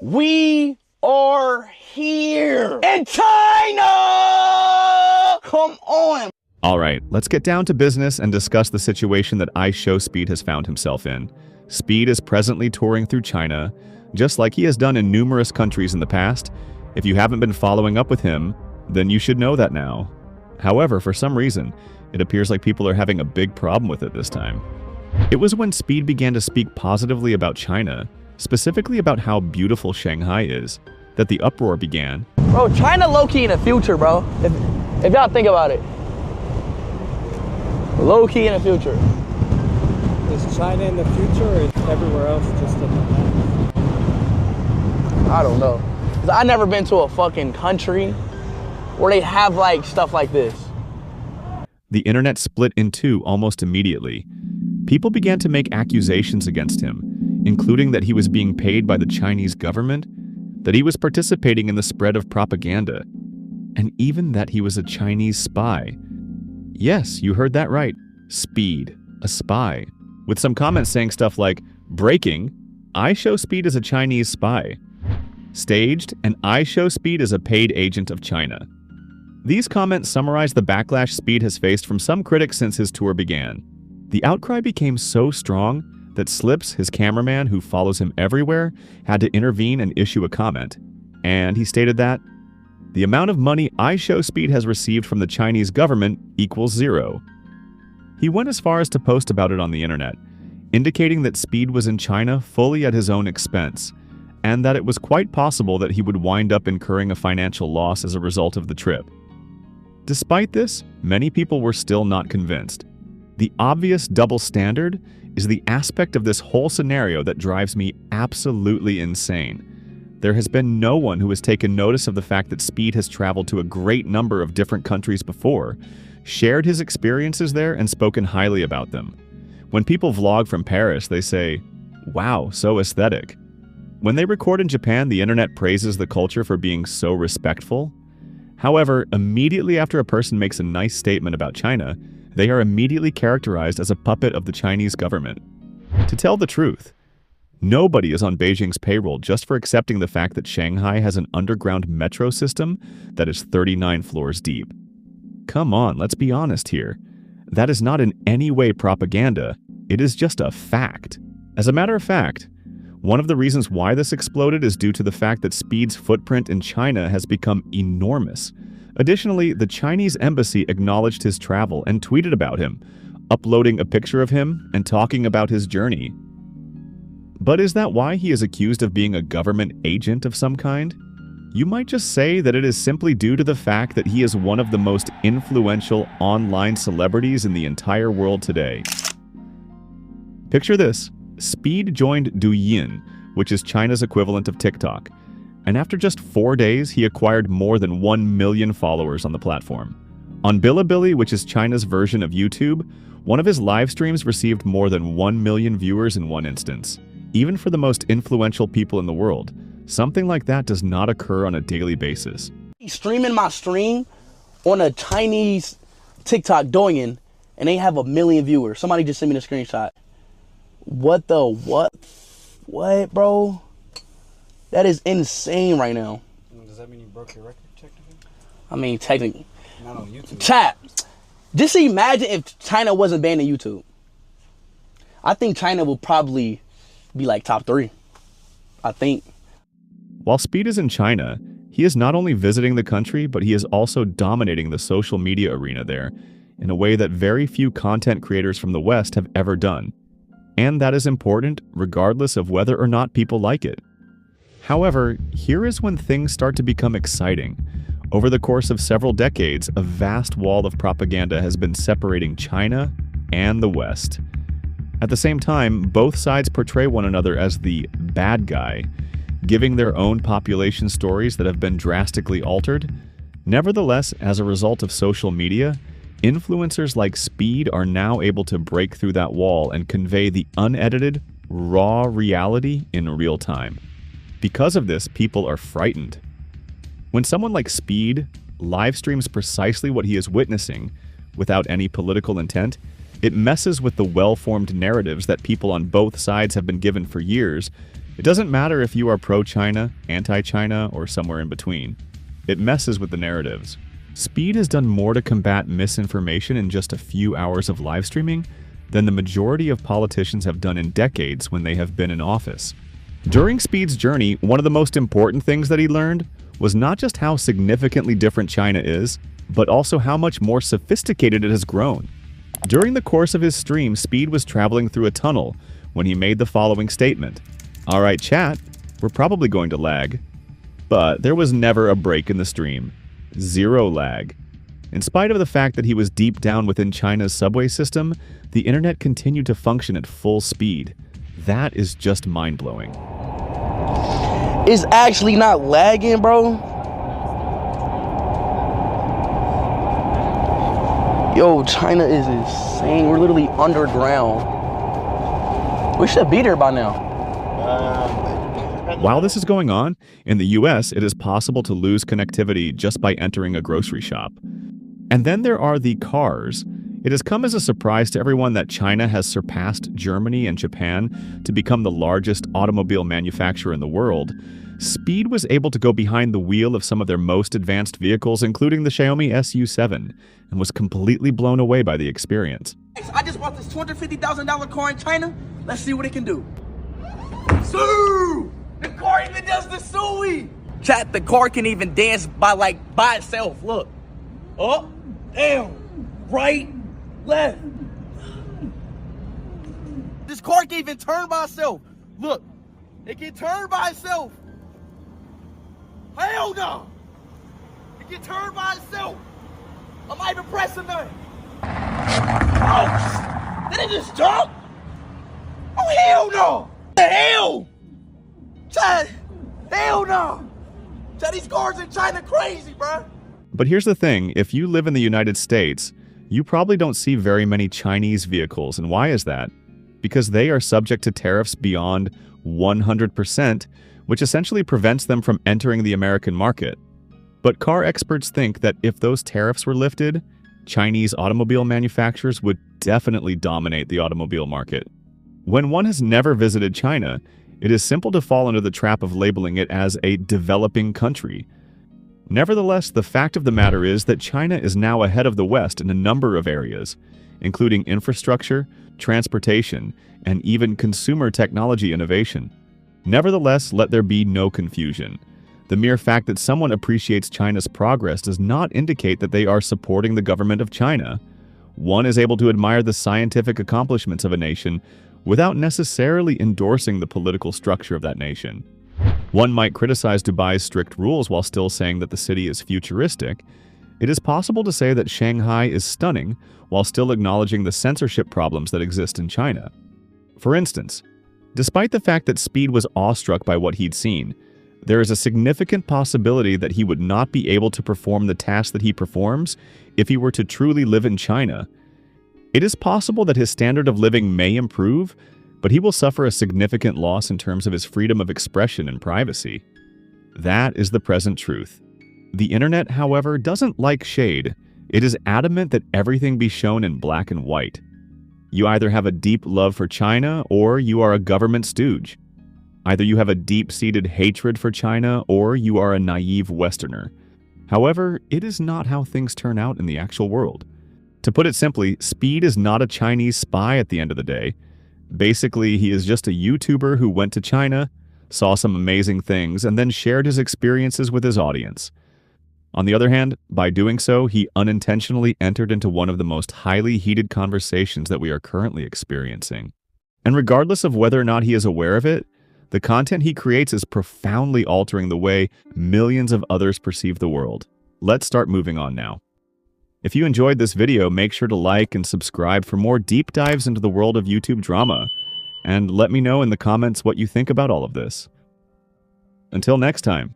We are here in China! Come on! All right, let's get down to business and discuss the situation that IShowSpeed has found himself in. Speed is presently touring through China, just like he has done in numerous countries in the past. If you haven't been following up with him, then you should know that now. However, for some reason, it appears like people are having a big problem with it this time. It was when Speed began to speak positively about China, specifically about how beautiful Shanghai is, that the uproar began. Bro, China low-key in the future, bro. If y'all think about it. Low-key in the future. Is China in the future or is everywhere else just in the past? I don't know. 'Cause I never been to a fucking country where they have like stuff like this. The internet split in two almost immediately. People began to make accusations against him, including that he was being paid by the Chinese government, that he was participating in the spread of propaganda, and even that he was a Chinese spy. Yes, you heard that right. Speed, a spy. With some comments saying stuff like, breaking, IShowSpeed is a Chinese spy. Staged, and IShowSpeed is a paid agent of China. These comments summarize the backlash Speed has faced from some critics since his tour began. The outcry became so strong that Slips, his cameraman who follows him everywhere, had to intervene and issue a comment. And he stated that the amount of money IShowSpeed has received from the Chinese government equals zero. He went as far as to post about it on the internet, indicating that Speed was in China fully at his own expense, and that it was quite possible that he would wind up incurring a financial loss as a result of the trip. Despite this, many people were still not convinced. The obvious double standard is the aspect of this whole scenario that drives me absolutely insane. There has been no one who has taken notice of the fact that Speed has traveled to a great number of different countries before, shared his experiences there, and spoken highly about them. When people vlog from Paris, they say, "Wow, so aesthetic." When they record in Japan, the internet praises the culture for being so respectful. However, immediately after a person makes a nice statement about China, they are immediately characterized as a puppet of the Chinese government. To tell the truth, nobody is on Beijing's payroll just for accepting the fact that Shanghai has an underground metro system that is 39 floors deep. Come on, let's be honest here. That is not in any way propaganda, it is just a fact. As a matter of fact, one of the reasons why this exploded is due to the fact that Speed's footprint in China has become enormous. Additionally, the Chinese embassy acknowledged his travel and tweeted about him, uploading a picture of him and talking about his journey. But is that why he is accused of being a government agent of some kind? You might just say that it is simply due to the fact that he is one of the most influential online celebrities in the entire world today. Picture this. Speed joined Douyin, which is China's equivalent of TikTok, and after just 4 days, he acquired more than 1 million followers on the platform. On Bilibili, which is China's version of YouTube, one of his live streams received more than 1 million viewers in one instance. Even for the most influential people in the world, something like that does not occur on a daily basis. Streaming my stream on a Chinese TikTok Douyin, and they have 1 million viewers. Somebody just sent me the screenshot. What the what? What, bro? That is insane right now. Does that mean you broke your record technically? I mean, technically. Not on YouTube. Chat. Just imagine if China wasn't banned in YouTube. I think China will probably be like top 3. I think. While Speed is in China, he is not only visiting the country, but he is also dominating the social media arena there in a way that very few content creators from the West have ever done. And that is important regardless of whether or not people like it. However, here is when things start to become exciting. Over the course of several decades, a vast wall of propaganda has been separating China and the West. At the same time, both sides portray one another as the bad guy, giving their own population stories that have been drastically altered. Nevertheless, as a result of social media, influencers like Speed are now able to break through that wall and convey the unedited, raw reality in real time. Because of this, people are frightened. When someone like Speed live streams precisely what he is witnessing, without any political intent, it messes with the well-formed narratives that people on both sides have been given for years, It doesn't matter if you are pro-China, anti-China, or somewhere in between. It messes with the narratives. Speed has done more to combat misinformation in just a few hours of live streaming than the majority of politicians have done in decades when they have been in office. During Speed's journey, one of the most important things that he learned was not just how significantly different China is, but also how much more sophisticated it has grown. During the course of his stream, Speed was traveling through a tunnel when he made the following statement. "Alright chat, we're probably going to lag." But there was never a break in the stream. Zero lag. In spite of the fact that he was deep down within China's subway system, the internet continued to function at full speed. That is just mind-blowing. It's actually not lagging, bro. Yo, China is insane. We're literally underground. We should be there by now. While this is going on, in the US, it is possible to lose connectivity just by entering a grocery shop. And then there are the cars. It has come as a surprise to everyone that China has surpassed Germany and Japan to become the largest automobile manufacturer in the world. Speed was able to go behind the wheel of some of their most advanced vehicles, including the Xiaomi SU7, and was completely blown away by the experience. I just bought this $250,000 car in China. Let's see what it can do. Sue! The car even does the suey! Chat, the car can even dance by itself. Look. Up, down, right, left. This car can even turn by itself. Look. It can turn by itself. Hell no! It can turn by itself. I'm not even pressing nothing. Oh, did it just jump? Oh, hell no! What the hell? Chad, hell no! Chad, these cars in China crazy, bruh. But here's the thing, if you live in the United States, you probably don't see very many Chinese vehicles. And why is that? Because they are subject to tariffs beyond 100%, which essentially prevents them from entering the American market. But car experts think that if those tariffs were lifted, Chinese automobile manufacturers would definitely dominate the automobile market. When one has never visited China, it is simple to fall into the trap of labeling it as a developing country. Nevertheless, the fact of the matter is that China is now ahead of the West in a number of areas, including infrastructure, transportation, and even consumer technology innovation. Nevertheless, let there be no confusion. The mere fact that someone appreciates China's progress does not indicate that they are supporting the government of China. One is able to admire the scientific accomplishments of a nation without necessarily endorsing the political structure of that nation. One might criticize Dubai's strict rules while still saying that the city is futuristic. It is possible to say that Shanghai is stunning while still acknowledging the censorship problems that exist in China. For instance, despite the fact that Speed was awestruck by what he'd seen, there is a significant possibility that he would not be able to perform the tasks that he performs if he were to truly live in China. It is possible that his standard of living may improve, but he will suffer a significant loss in terms of his freedom of expression and privacy. That is the present truth. The internet, however, doesn't like shade. It is adamant that everything be shown in black and white. You either have a deep love for China or you are a government stooge. Either you have a deep-seated hatred for China or you are a naive Westerner. However, it is not how things turn out in the actual world. To put it simply, Speed is not a Chinese spy at the end of the day. Basically, he is just a YouTuber who went to China, saw some amazing things, and then shared his experiences with his audience. On the other hand, by doing so, he unintentionally entered into one of the most highly heated conversations that we are currently experiencing. And regardless of whether or not he is aware of it, the content he creates is profoundly altering the way millions of others perceive the world. Let's start moving on now. If you enjoyed this video, make sure to like and subscribe for more deep dives into the world of YouTube drama, and let me know in the comments what you think about all of this. Until next time.